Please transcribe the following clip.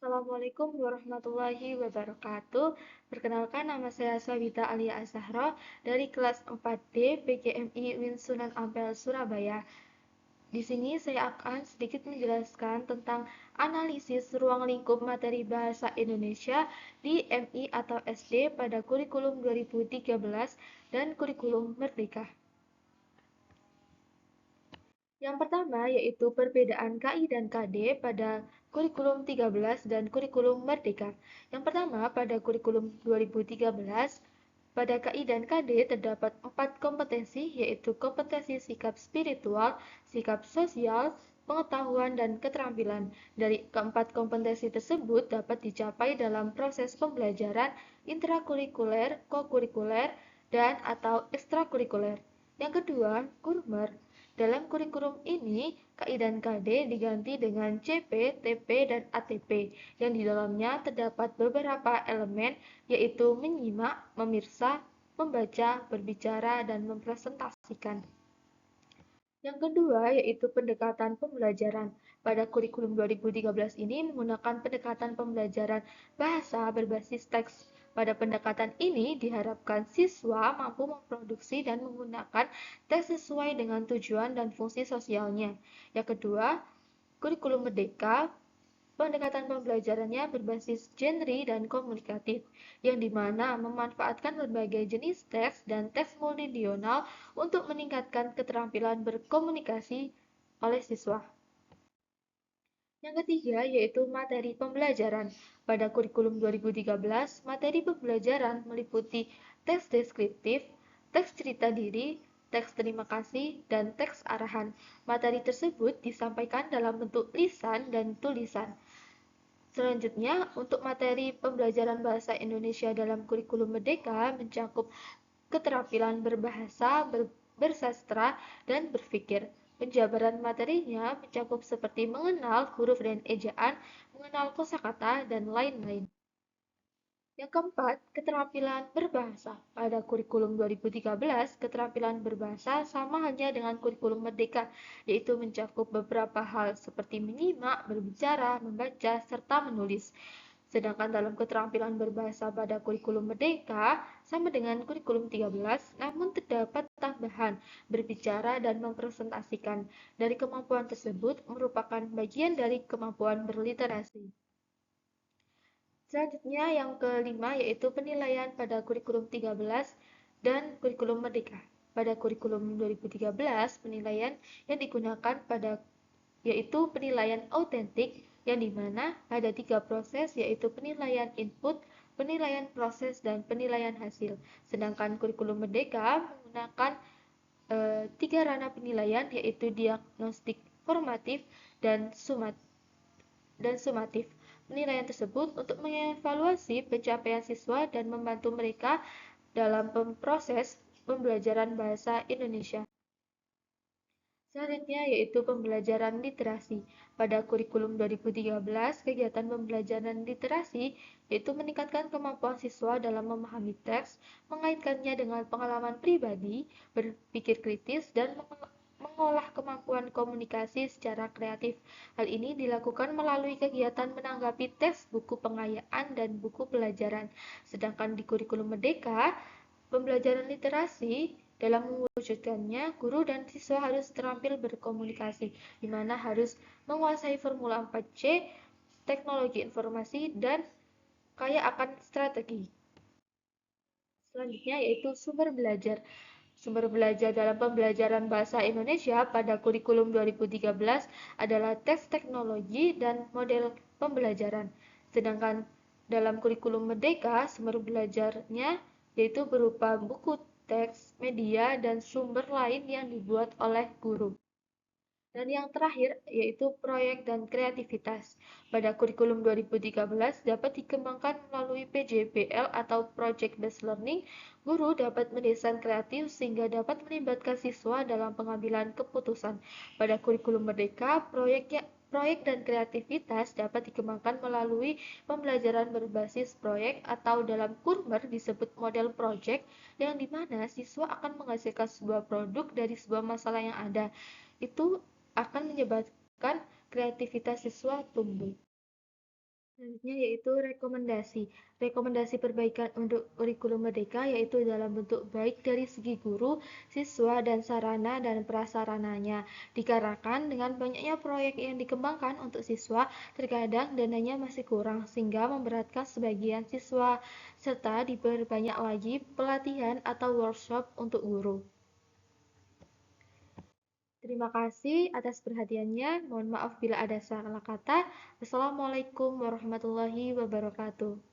Assalamualaikum warahmatullahi wabarakatuh. Perkenalkan, nama saya Sabita Alia Azahra dari kelas 4D PGMI Win Sunan Ampel, Surabaya. Di sini saya akan sedikit menjelaskan tentang analisis ruang lingkup materi bahasa Indonesia di MI atau SD pada kurikulum 2013 dan kurikulum Merdeka. Yang pertama yaitu perbedaan KI dan KD pada kurikulum 13 dan kurikulum Merdeka. Yang pertama, pada kurikulum 2013, pada KI dan KD terdapat 4 kompetensi, yaitu kompetensi sikap spiritual, sikap sosial, pengetahuan, dan keterampilan. Dari keempat kompetensi tersebut dapat dicapai dalam proses pembelajaran intrakurikuler, kokurikuler, dan atau ekstrakurikuler. Yang kedua, kurmer. Dalam kurikulum ini, KI dan KD diganti dengan CP, TP, dan ATP, yang di dalamnya terdapat beberapa elemen, yaitu menyimak, memirsa, membaca, berbicara, dan mempresentasikan. Yang kedua yaitu pendekatan pembelajaran. Pada kurikulum 2013 ini menggunakan pendekatan pembelajaran bahasa berbasis teks. Pada pendekatan ini diharapkan siswa mampu memproduksi dan menggunakan teks sesuai dengan tujuan dan fungsi sosialnya. Yang kedua, kurikulum merdeka. Pendekatan pembelajarannya berbasis genre dan komunikatif, yang dimana memanfaatkan berbagai jenis teks dan teks multidional untuk meningkatkan keterampilan berkomunikasi oleh siswa. Yang ketiga yaitu materi pembelajaran. Pada kurikulum 2013, materi pembelajaran meliputi teks deskriptif, teks cerita diri, teks terima kasih, dan teks arahan. Materi tersebut disampaikan dalam bentuk lisan dan tulisan. Selanjutnya, untuk materi pembelajaran bahasa Indonesia dalam kurikulum Merdeka mencakup keterampilan berbahasa, bersastra, dan berpikir. Penjabaran materinya mencakup seperti mengenal huruf dan ejaan, mengenal kosakata, dan lain-lain. Yang keempat, keterampilan berbahasa. Pada kurikulum 2013, keterampilan berbahasa sama halnya dengan kurikulum Merdeka, yaitu mencakup beberapa hal seperti menyimak, berbicara, membaca, serta menulis. Sedangkan dalam keterampilan berbahasa pada kurikulum Merdeka sama dengan kurikulum 13, namun terdapat tambahan berbicara dan mempresentasikan. Dari kemampuan tersebut merupakan bagian dari kemampuan berliterasi. Selanjutnya yang kelima yaitu penilaian pada kurikulum 13 dan kurikulum Merdeka. Pada kurikulum 2013, penilaian yang digunakan yaitu penilaian autentik, yang dimana ada 3 proses yaitu penilaian input, penilaian proses, dan penilaian hasil. Sedangkan kurikulum Merdeka menggunakan 3 ranah penilaian yaitu diagnostik, formatif, dan sumatif. Penilaian tersebut untuk mengevaluasi pencapaian siswa dan membantu mereka dalam proses pembelajaran bahasa Indonesia. Selanjutnya yaitu pembelajaran literasi. Pada kurikulum 2013, kegiatan pembelajaran literasi yaitu meningkatkan kemampuan siswa dalam memahami teks, mengaitkannya dengan pengalaman pribadi, berpikir kritis, dan mengolah kemampuan komunikasi secara kreatif. Hal ini dilakukan melalui kegiatan menanggapi teks, buku pengayaan, dan buku pelajaran. Sedangkan di kurikulum Merdeka, pembelajaran literasi dalam mewujudkannya, guru dan siswa harus terampil berkomunikasi, di mana harus menguasai formula 4C, teknologi informasi, dan kaya akan strategi. Selanjutnya yaitu sumber belajar. Sumber belajar dalam pembelajaran bahasa Indonesia pada kurikulum 2013 adalah teks teknologi dan model pembelajaran. Sedangkan dalam kurikulum Merdeka, sumber belajarnya yaitu berupa buku teks, media, dan sumber lain yang dibuat oleh guru. Dan yang terakhir yaitu proyek dan kreativitas. Pada kurikulum 2013 dapat dikembangkan melalui PJBL atau Project Based Learning. Guru dapat mendesain kreatif sehingga dapat melibatkan siswa dalam pengambilan keputusan. Pada kurikulum Merdeka, proyek dan kreativitas dapat dikembangkan melalui pembelajaran berbasis proyek atau dalam kurmer disebut model project, yang dimana siswa akan menghasilkan sebuah produk dari sebuah masalah yang ada. Itu akan menyebabkan kreativitas siswa tumbuh. Selanjutnya yaitu rekomendasi. Rekomendasi perbaikan untuk kurikulum Merdeka yaitu dalam bentuk baik dari segi guru, siswa, dan sarana dan prasarananya. Dikarenakan dengan banyaknya proyek yang dikembangkan untuk siswa, terkadang dananya masih kurang sehingga memberatkan sebagian siswa, serta diperbanyak lagi pelatihan atau workshop untuk guru. Terima kasih atas perhatiannya. Mohon maaf bila ada salah kata. Wassalamualaikum warahmatullahi wabarakatuh.